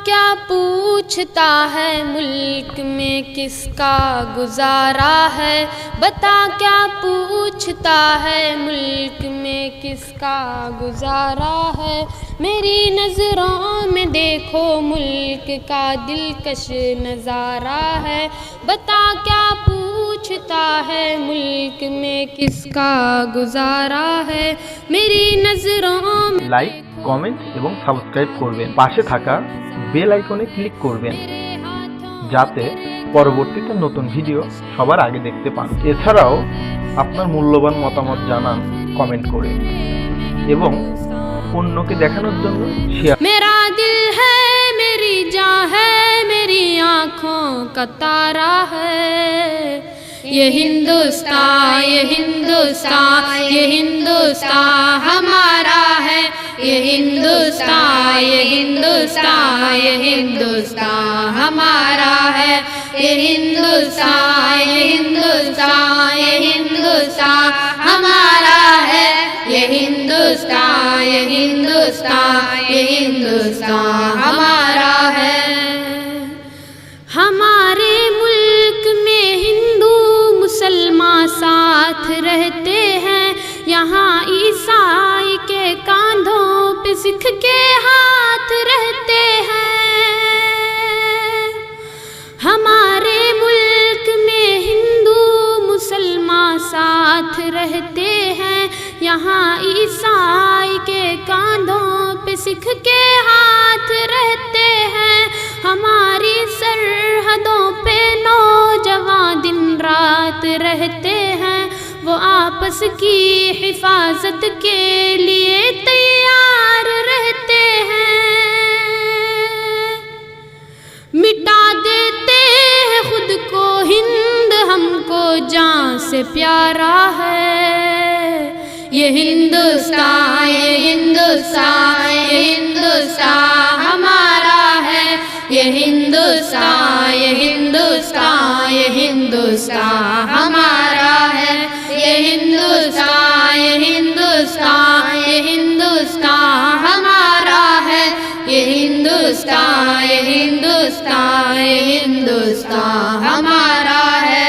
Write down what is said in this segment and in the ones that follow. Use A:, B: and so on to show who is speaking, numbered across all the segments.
A: क्या पूछता है मुल्क में किसका गुजारा है, बता क्या पूछता है मुल्क में किसका गुजारा है। मेरी नज़रों में देखो मुल्क का दिलकश नज़ारा है, बता क्या पूछता है मुल्क में किसका गुजारा है। मेरी नज़रों में
B: লাইক কমেন্ট এবং সাবস্ক্রাইব করবেন, পাশে থাকা বেল আইকনে ক্লিক করবেন যাতে পরবর্তীতে নতুন ভিডিও সবার আগে দেখতে পান। এছাড়াও আপনার মূল্যবান মতামত জানান কমেন্ট করে এবং অন্যকে দেখানোর জন্য শেয়ার।
A: मेरा दिल है मेरी जान है मेरी आँखों का तारा है, ये हिंदुस्तान ये हिंदुस्तान ये हिंदुस्तान हमारा है। ये हिंदुस्तान ये हिंदुस्तान ये हिंदुस्तान हमारा है। ये हिंदुस्तान ये हिंदुस्तान ये हिंदुस्तान हमारा है। ये हिंदुस्तान ये हिंदुस्तान ये हिंदुस्तान हमारा है। हमारे मुल्क में हिंदू मुसलमान साथ रहते हैं, यहाँ ईसाई के कांधों पे सिख के हाथ रहते हैं। हमारे मुल्क में हिंदू मुसलमान साथ रहते हैं, यहाँ ईसाई के कांधों पे सिख के हाथ रहते हैं। हमारी सरहदों पे नौजवान दिन रात रहते हैं, वो आपस की हिफाजत के लिए तैयार रहते हैं। मिटा देते हैं खुद को हिंद हमको जान से प्यारा है। ये हिंदुस्तान ये हिंदुस्तान ये हिंदुस्तान हमारा है। ये हिंदुस्तान ये हिंदुस्तान ये हिंदुस्तान हमारा है। ये हिंदुस्तान ये हिंदुस्तान ये हिंदुस्तान हमारा है। ये हिंदुस्तान ये हिंदुस्तान ये हिंदुस्तान हमारा है।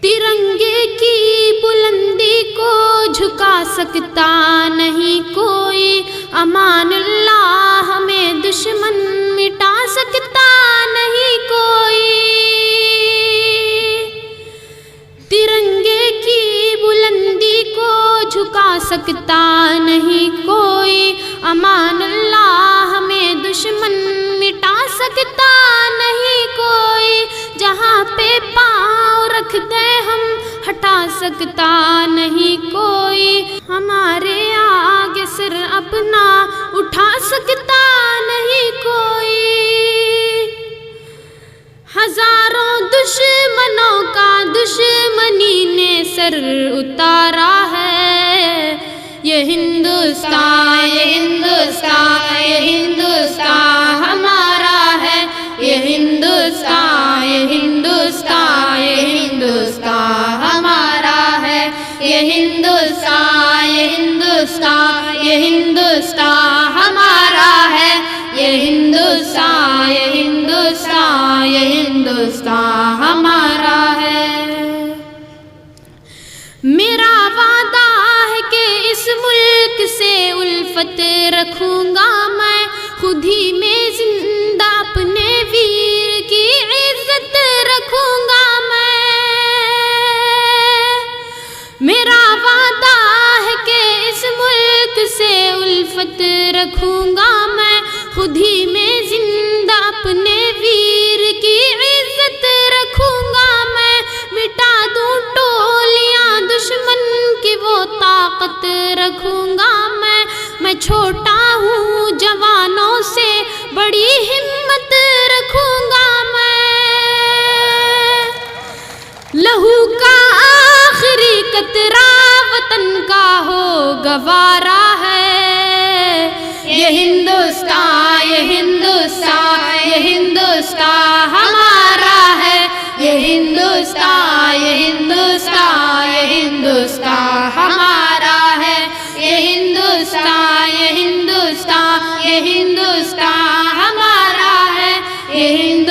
A: तिरंगे की बुलंदी को झुका सकता नहीं कोई, अमानुल्लाह हमें दुश्मन मिटा सकता नहीं कोई। तिरंगे की बुलंदी को झुका सकता नहीं कोई, अमानुल्लाह हमें दुश्मन मिटा सकता नहीं कोई। जहाँ पे पाँव रख दे हम हटा सकता नहीं कोई, हमारे आगे सिर अपना उठा सकता नहीं कोई। हजारों दुश्मनों का दुश्मनी ने सर उतारा है। ये हिंदुस्तान ये हिंदुस्तान ये हिंदुस्तान हमारा है। ये हिंदुस्तान ये हिंदुस्तान ये हिंदुस्तान हमारा है। ये हिंदुस्तान ये हिंदुस्तान ये हिंदुस्तान हमारा है। ये हिंदुस्तान ये हिंदुस्तान ये हिंदुस्तान हमारा है। मेरा वादा है कि इस मुल्क से उल्फत रखूंगा मैं, खुद ही में जिंदा अपने वीर की इज्जत रखूंगा मैं। मेरा वादा है कि इस मुल्क से उल्फत रखूंगा मैं, खुद ही में जिंदा अपने वीर की इज्जत रखूंगा मैं। मिटा दूं टोलियां दुश्मन की वो ताकत रखूंगा मैं छोटा हूँ जवानों से बड़ी हिम्मत रखूंगा मैं। लहू का आखिरी कतरा वतन का हो गवारा है। ये हिंदुस्तान ये हिंदुस्तान ये हिंदुस्तान हमारा है। ये हिंदुस्तान ये हिंदुस्तान ये हिंदुस्तान हमारा है। ये हिंदुस्तान ये हिंदुस्तान ये ये हिंदुस्तान हमारा है, ये हिंदुस्तान